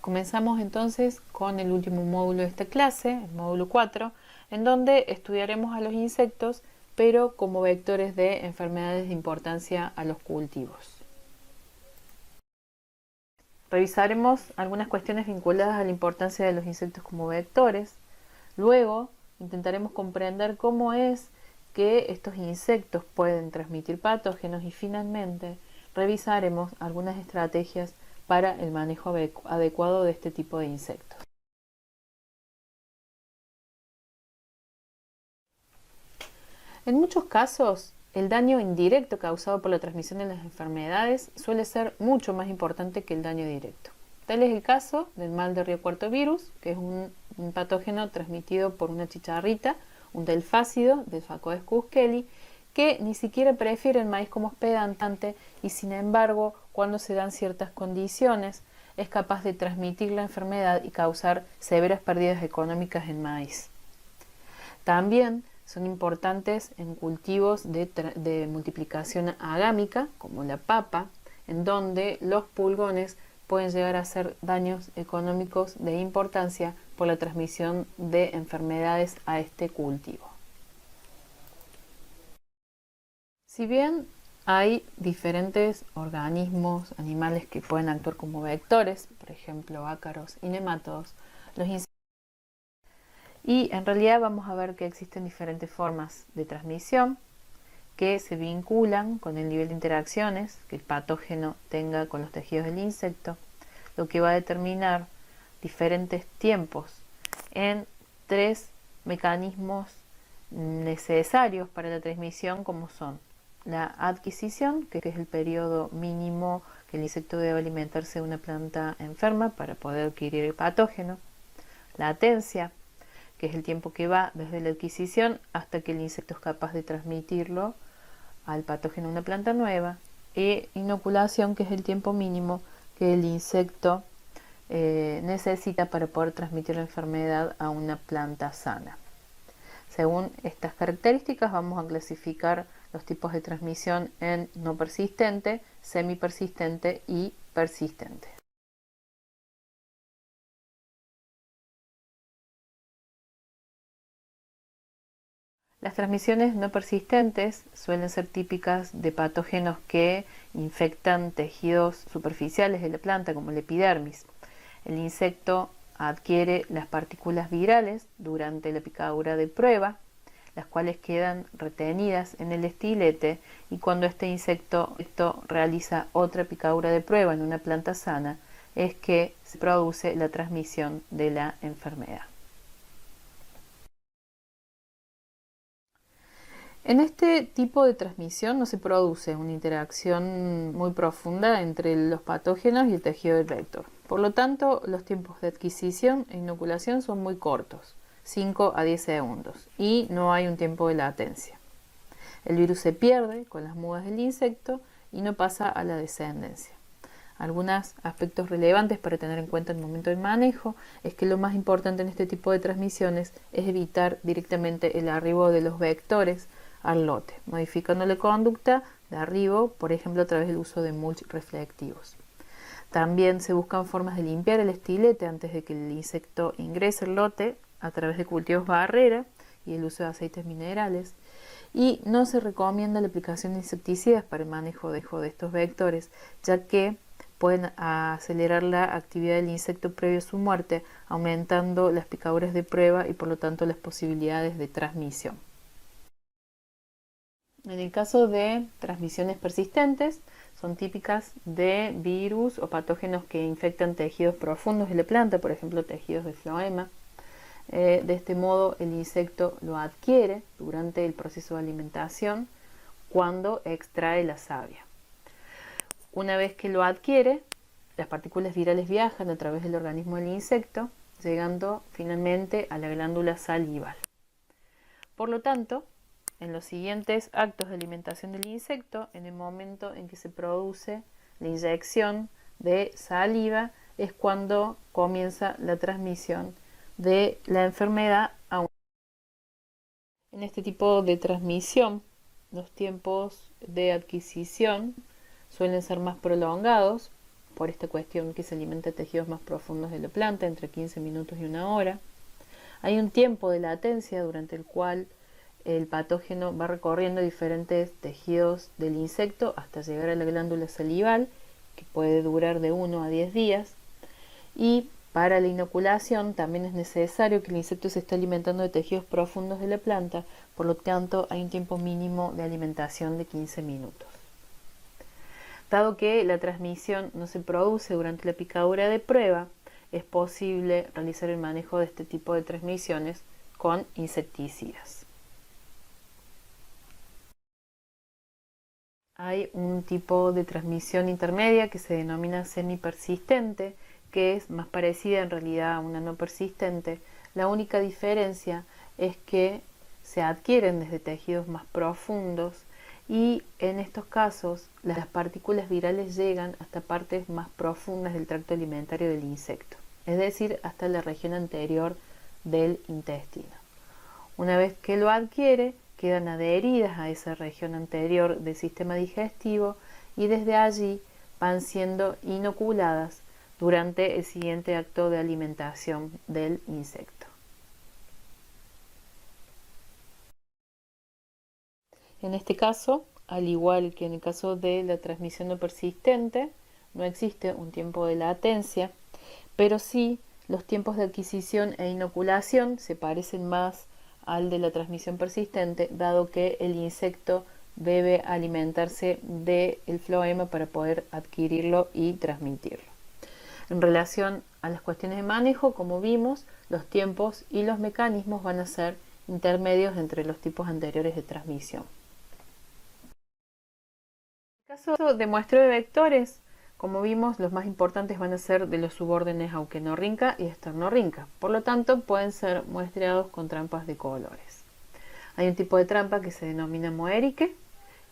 Comenzamos entonces con el último módulo de esta clase, el módulo 4, en donde estudiaremos a los insectos, pero como vectores de enfermedades de importancia a los cultivos. Revisaremos algunas cuestiones vinculadas a la importancia de los insectos como vectores. Luego intentaremos comprender cómo es que estos insectos pueden transmitir patógenos y finalmente revisaremos algunas estrategias para el manejo adecuado de este tipo de insectos. En muchos casos, el daño indirecto causado por la transmisión de las enfermedades suele ser mucho más importante que el daño directo. Tal es el caso del mal de río cuarto virus, que es un patógeno transmitido por una chicharrita, un delfácido del Phacodes kelly, que ni siquiera prefiere el maíz como hospedante y sin embargo, cuando se dan ciertas condiciones, es capaz de transmitir la enfermedad y causar severas pérdidas económicas en maíz. También son importantes en cultivos de multiplicación agámica, como la papa, en donde los pulgones pueden llegar a hacer daños económicos de importancia por la transmisión de enfermedades a este cultivo. Si bien hay diferentes organismos, animales que pueden actuar como vectores, por ejemplo ácaros y nemátodos, y en realidad vamos a ver que existen diferentes formas de transmisión que se vinculan con el nivel de interacciones que el patógeno tenga con los tejidos del insecto, lo que va a determinar diferentes tiempos en tres mecanismos necesarios para la transmisión, como son la adquisición, que es el periodo mínimo que el insecto debe alimentarse de una planta enferma para poder adquirir el patógeno, la latencia, que es el tiempo que va desde la adquisición hasta que el insecto es capaz de transmitirlo al patógeno a una planta nueva, e inoculación, que es el tiempo mínimo que el insecto necesita para poder transmitir la enfermedad a una planta sana. Según estas características vamos a clasificar los tipos de transmisión en no persistente, semipersistente y persistente. Las transmisiones no persistentes suelen ser típicas de patógenos que infectan tejidos superficiales de la planta, como la epidermis. El insecto adquiere las partículas virales durante la picadura de prueba, las cuales quedan retenidas en el estilete, y cuando este insecto realiza otra picadura de prueba en una planta sana, es que se produce la transmisión de la enfermedad. En este tipo de transmisión no se produce una interacción muy profunda entre los patógenos y el tejido del vector. Por lo tanto, los tiempos de adquisición e inoculación son muy cortos, 5 a 10 segundos, y no hay un tiempo de latencia. El virus se pierde con las mudas del insecto y no pasa a la descendencia. Algunos aspectos relevantes para tener en cuenta en el momento del manejo es que lo más importante en este tipo de transmisiones es evitar directamente el arribo de los vectores al lote, modificando la conducta de arribo, por ejemplo a través del uso de mulch reflectivos. También se buscan formas de limpiar el estilete antes de que el insecto ingrese al lote a través de cultivos barrera y el uso de aceites minerales, y no se recomienda la aplicación de insecticidas para el manejo de estos vectores, ya que pueden acelerar la actividad del insecto previo a su muerte, aumentando las picaduras de prueba y por lo tanto las posibilidades de transmisión. En el caso de transmisiones persistentes, son típicas de virus o patógenos que infectan tejidos profundos de la planta, por ejemplo tejidos de floema. De este modo el insecto lo adquiere durante el proceso de alimentación cuando extrae la savia. Una vez que lo adquiere, las partículas virales viajan a través del organismo del insecto, llegando finalmente a la glándula salival. Por lo tanto, en los siguientes actos de alimentación del insecto, en el momento en que se produce la inyección de saliva, es cuando comienza la transmisión de la enfermedad a un. En este tipo de transmisión, los tiempos de adquisición suelen ser más prolongados por esta cuestión que se alimenta tejidos más profundos de la planta, entre 15 minutos y 1 hora. Hay un tiempo de latencia durante el cual el patógeno va recorriendo diferentes tejidos del insecto hasta llegar a la glándula salival, que puede durar de 1 a 10 días. Y para la inoculación también es necesario que el insecto se esté alimentando de tejidos profundos de la planta, por lo tanto hay un tiempo mínimo de alimentación de 15 minutos. Dado que la transmisión no se produce durante la picadura de prueba, es posible realizar el manejo de este tipo de transmisiones con insecticidas. Hay un tipo de transmisión intermedia que se denomina semipersistente, que es más parecida en realidad a una no persistente. La única diferencia es que se adquieren desde tejidos más profundos y en estos casos las partículas virales llegan hasta partes más profundas del tracto alimentario del insecto, es decir, hasta la región anterior del intestino. Una vez que lo adquiere, quedan adheridas a esa región anterior del sistema digestivo y desde allí van siendo inoculadas durante el siguiente acto de alimentación del insecto. En este caso, al igual que en el caso de la transmisión no persistente, no existe un tiempo de latencia, pero sí los tiempos de adquisición e inoculación se parecen más al de la transmisión persistente, dado que el insecto debe alimentarse del floema para poder adquirirlo y transmitirlo. En relación a las cuestiones de manejo, como vimos, los tiempos y los mecanismos van a ser intermedios entre los tipos anteriores de transmisión. En el caso de muestreo de vectores, como vimos, los más importantes van a ser de los subórdenes auquenorrinca y esternorrinca. Por lo tanto, pueden ser muestreados con trampas de colores. Hay un tipo de trampa que se denomina moerique,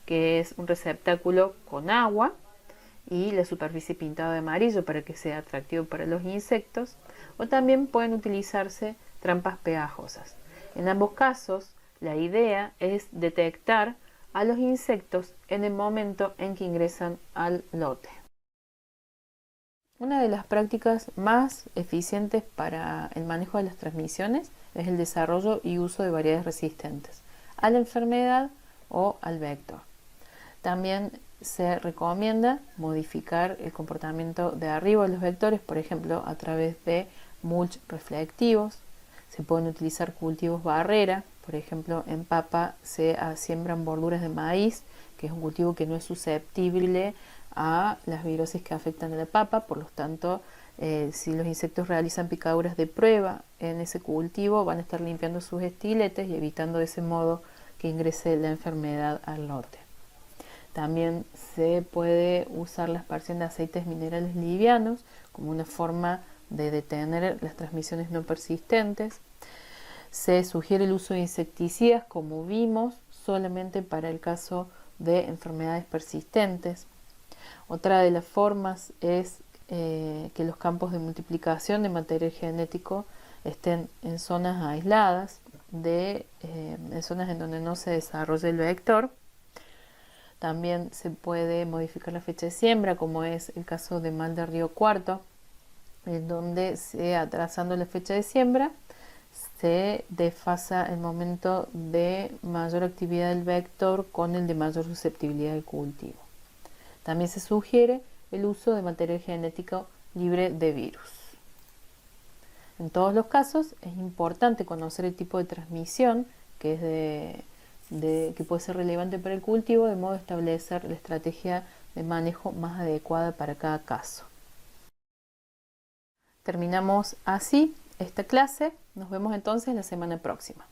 que es un receptáculo con agua y la superficie pintada de amarillo para que sea atractivo para los insectos, o también pueden utilizarse trampas pegajosas. En ambos casos, la idea es detectar a los insectos en el momento en que ingresan al lote. Una de las prácticas más eficientes para el manejo de las transmisiones es el desarrollo y uso de variedades resistentes a la enfermedad o al vector. También se recomienda modificar el comportamiento de arribo de los vectores, por ejemplo, a través de mulch reflectivos. Se pueden utilizar cultivos barrera, por ejemplo, en papa se siembran borduras de maíz, que es un cultivo que no es susceptible a las virosis que afectan a la papa, por lo tanto, si los insectos realizan picaduras de prueba en ese cultivo, van a estar limpiando sus estiletes y evitando de ese modo que ingrese la enfermedad al lote. También se puede usar la aspersión de aceites minerales livianos como una forma de detener las transmisiones no persistentes. Se sugiere el uso de insecticidas, como vimos, solamente para el caso de enfermedades persistentes. Otra de las formas es que los campos de multiplicación de material genético estén en zonas aisladas, en zonas en donde no se desarrolla el vector. También se puede modificar la fecha de siembra, como es el caso de mal de Río Cuarto, en donde atrasando la fecha de siembra se desfasa el momento de mayor actividad del vector con el de mayor susceptibilidad del cultivo. También se sugiere el uso de material genético libre de virus. En todos los casos es importante conocer el tipo de transmisión que puede ser relevante para el cultivo, de modo a establecer la estrategia de manejo más adecuada para cada caso. Terminamos así esta clase. Nos vemos entonces la semana próxima.